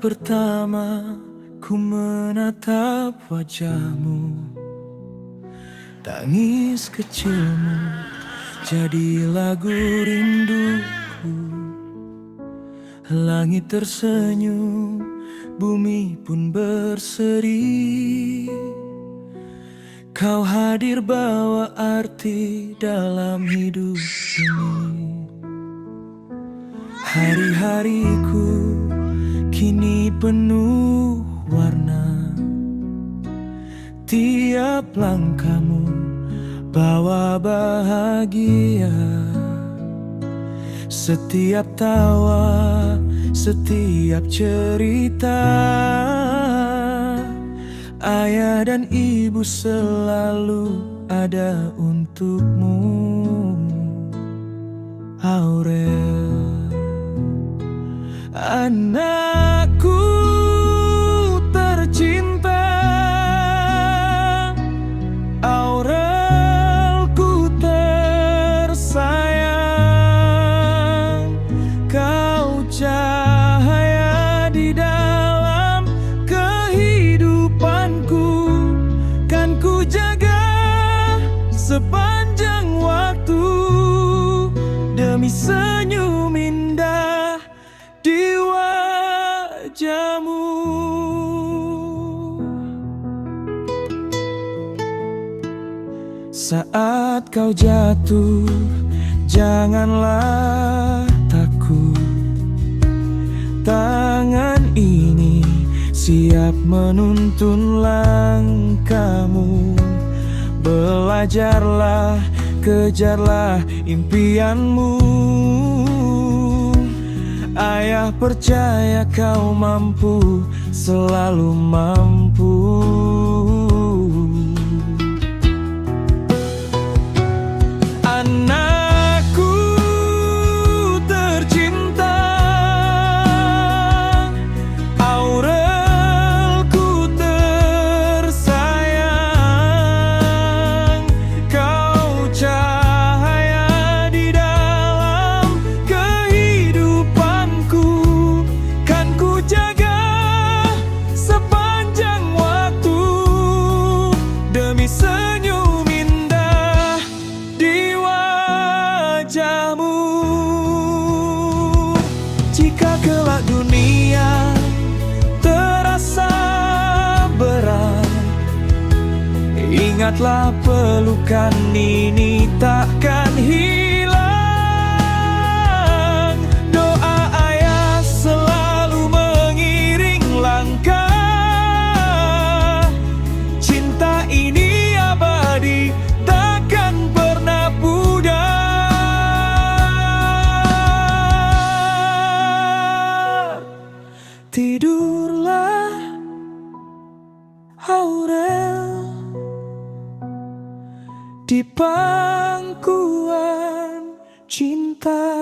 pertama ku menatap wajahmu, tangis kecilmu jadi lagu rinduku. Langit tersenyum, bumi pun berseri. Kau hadir bawa arti dalam hidup ini. Hari-hariku kini penuh warna. Tiap langkahmu bawa bahagia. Setiap tawa, setiap cerita, ayah dan ibu selalu ada untukmu, Aurel. Anakku tercinta, Aurelku tersayang. Kau cahaya di dalam kehidupanku, kan ku jaga sepanjang waktu demi senyum indah di wajahmu. Saat kau jatuh, janganlah takut. Tangan ini siap menuntun langkahmu. Belajarlah, kejarlah impianmu. Ayah percaya kau mampu, selalu mampu. Anakku tercinta, Aurelku tersayang. Kau cahaya di dalam kehidupanku, kan ku jaga sepanjang waktu demi senyum indah di wajahmu. Jika kelak dunia terasa berat, ingatlah pelukan ini takkan hilang. Doa ayah selalu mengiring langkah. Cinta ini abadi, takkan pernah pudar. Tidurlah, Aurel, di pangkuan cinta.